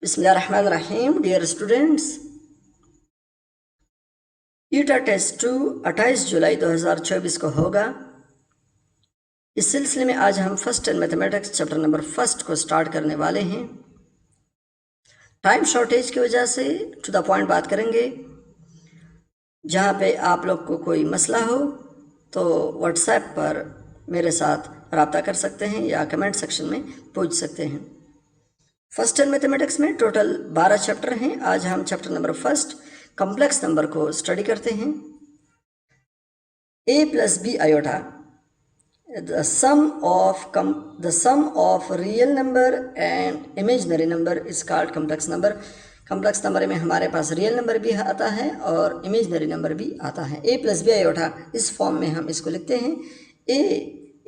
बिस्मिल्लाहिर्रहमानिर्रहीम। Dear students, ईटा test 2 28 जुलाई 2024 को होगा। इस सिलसिले में आज हम first in mathematics chapter number first को स्टार्ट करने वाले हैं। टाइम शॉर्टेज की वजह से टू द पॉइंट बात करेंगे। जहाँ पे आप लोग को कोई मसला हो तो व्हाट्सएप पर मेरे साथ रब्ता कर सकते हैं या कमेंट सेक्शन में पूछ सकते हैं। फर्स्ट इन मैथमेटिक्स में टोटल 12 चैप्टर हैं। आज हम chapter number first complex number को स्टडी करते हैं। a plus b iota, the sum of real number and imaginary number is called complex number. Complex number में हमारे पास रियल नंबर भी आता है और इमेजनरी नंबर भी आता है। a plus b iota इस फॉर्म में हम इसको लिखते हैं। a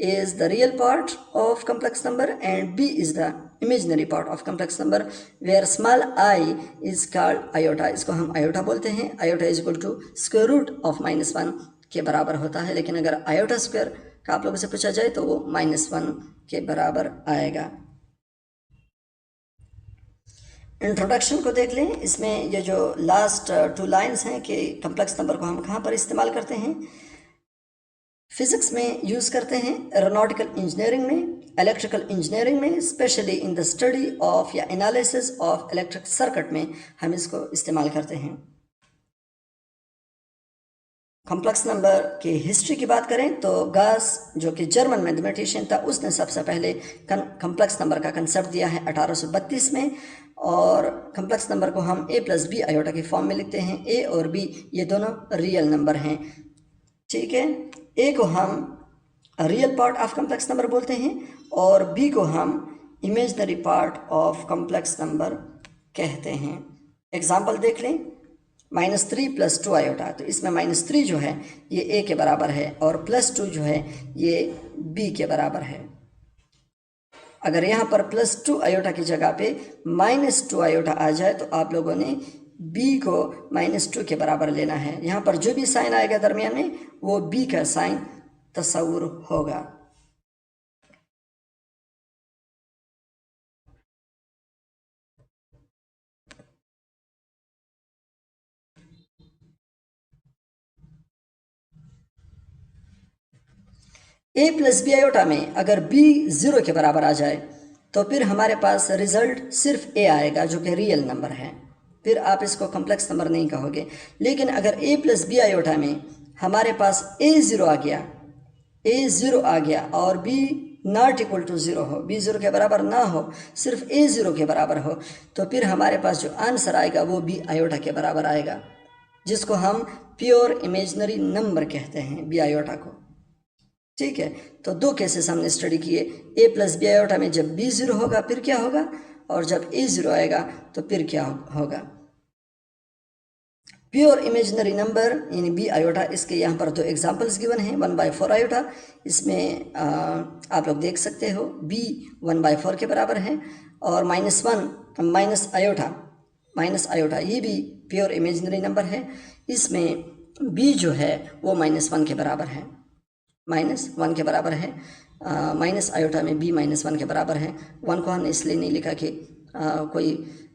is the real part of complex number and b is the imaginary part of complex number, where small I is called iota. इसको हम iota बोलते हैं। iota is equal to square root of -1 के बराबर होता है, लेकिन अगर आयोटा स्क्वायर का आप लोगों से पूछा जाए तो वो -1 के बराबर आएगा। इंट्रोडक्शन को देख लें। इसमें ये जो लास्ट 2 लाइन्स हैं कि कम्प्लेक्स नंबर को हम कहाँ पर इस्तेमाल करते हैं। फिजिक्स में यूज़ करते हैं, एरोनॉटिकल इंजीनियरिंग में, इलेक्ट्रिकल इंजीनियरिंग में, specially in the study of या एनालिसिस ऑफ इलेक्ट्रिक सर्किट में हम इसको इस्तेमाल करते हैं। कॉम्प्लेक्स नंबर की हिस्ट्री की बात करें तो गास, जो कि जर्मन मैथमेटिशियन था, उसने सबसे पहले कॉम्प्लेक्स नंबर का कंसेप्ट दिया है 1832 में। और कॉम्प्लेक्स नंबर को हम a plus b आयोटा की फॉर्म में लिखते हैं। a और b ये दोनों रियल नंबर हैं, ठीक है। a को हम real part of complex number बोलते हैं और b को हम imaginary part of complex number कहते हैं। एग्जाम्पल देख लें। -3 + 2 आयोटा, तो इसमें -3 जो है ये a के बराबर है और +2 जो है ये b के बराबर है। अगर यहाँ पर +2 आयोटा की जगह पे -2 आयोटा आ जाए तो आप लोगों ने b को -2 के बराबर लेना है। यहाँ पर जो भी साइन आएगा दरमियान में वो b का साइन तस्वुर होगा। a + b आयोटा में अगर b 0 के बराबर आ जाए तो फिर हमारे पास रिजल्ट सिर्फ a आएगा, जो कि रियल नंबर है। फिर आप इसको कॉम्प्लेक्स नंबर नहीं कहोगे। लेकिन अगर a + b आयोटा में हमारे पास a 0 आ गया और b नॉट इक्वल टू 0 हो, b 0 के बराबर ना हो, सिर्फ a 0 के बराबर हो, तो फिर हमारे पास जो आंसर आएगा वो b आयोटा के बराबर आएगा, जिसको हम प्योर इमेजनरी नंबर कहते हैं, b आयोटा को, ठीक है। तो 2 केसेस हमने स्टडी किए। a + b आयोटा में जब b 0 होगा फिर क्या होगा, और जब a 0 आएगा तो फिर क्या होगा। प्योर इमेजिनरी नंबर यानी b आयोटा, इसके यहाँ पर 2 एग्जांपल्स गिवन हैं। 1/4 आयोटा, इसमें आप लोग देख सकते हो b 1/4 के बराबर है, और -1 माइनस आयोटा ये भी प्योर इमेजिनरी नंबर है। इसमें b जो है वो -1 के बराबर है, -1 के बराबर है। माइनस आयोटा में b -1 के बराबर है। 1 को हमने इसलिए नहीं लिखा कि कोई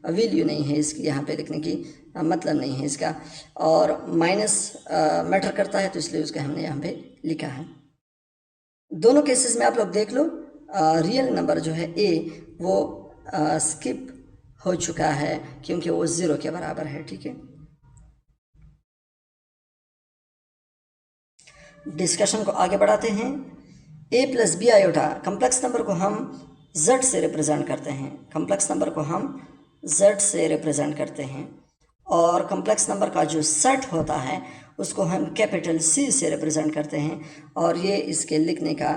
वैल्यू नहीं है इसकी, यहाँ पे लिखने की मतलब नहीं है इसका, और माइनस मैटर करता है तो इसलिए उसका हमने यहाँ पे लिखा है। दोनों केसेस में आप लोग देख लो, रियल नंबर जो है a वो स्किप हो चुका है क्योंकि वो 0 के बराबर है, ठीक है। डिस्कशन को आगे बढ़ाते हैं। a + b iota, complex number को हम z से रिप्रेजेंट करते हैं। कम्प्लेक्स नंबर को हम z से रिप्रेजेंट करते हैं, और कम्प्लेक्स नंबर का जो सेट होता है उसको हम कैपिटल C से रिप्रेजेंट करते हैं, और ये इसके लिखने का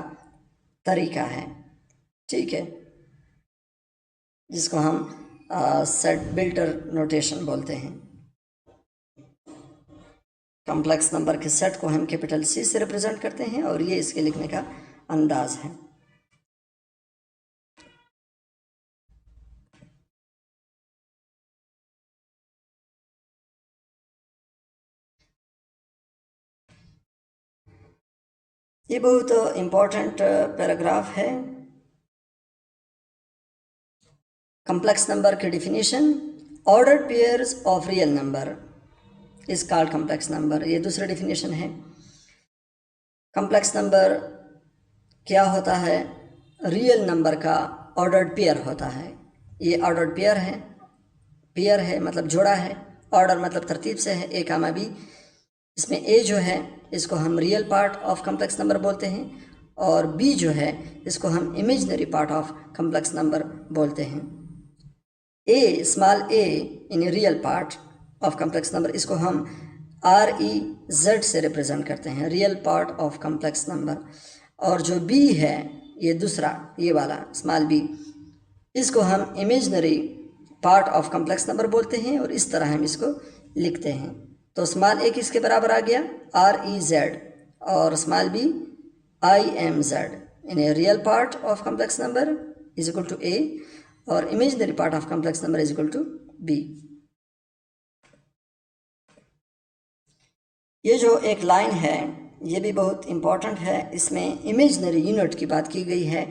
तरीका है, ठीक है, जिसको हम सेट बिल्टर नोटेशन बोलते हैं। कॉम्प्लेक्स नंबर के सेट को हम कैपिटल C से रिप्रेजेंट करते हैं, और ये इसके लिखने का अंदाज है। ये बहुत इम्पोर्टेंट पैराग्राफ है। कॉम्प्लेक्स नंबर की definition, ordered pairs of real number is called complex number. ये दूसरा डिफिनीशन है। कॉम्प्लेक्स नंबर क्या होता है? रियल नंबर का ऑर्डर्ड पेयर होता है। ये ऑर्डर्ड पेयर है मतलब जोड़ा है, ऑर्डर मतलब तरतीब से है, ए कामा बी। इसमें ए जो है इसको हम real part of complex number बोलते हैं और बी जो है इसको हम imaginary part of complex number बोलते हैं। A, small a in real part of complex number, इसको हम REZ से रिप्रेजेंट करते हैं, real part of complex number. और जो बी है ये दूसरा, ये वाला स्मॉल बी, इसको हम imaginary part of complex number बोलते हैं और इस तरह हम इसको लिखते हैं। तो स्मॉल ए किसके बराबर आ गया? REZ और small b IMZ। In a real part of complex number is equal to a और imaginary part of complex number is equal to b. ये जो एक लाइन है ये भी बहुत इम्पॉर्टेंट है। इसमें इमेजिनरी यूनिट की बात की गई है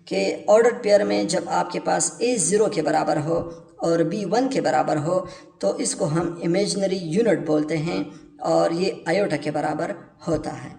कि ऑर्डर्ड पेयर में जब आपके पास A 0 के बराबर हो और B 1 के बराबर हो तो इसको हम इमेजिनरी यूनिट बोलते हैं और ये आयोटा के बराबर होता है।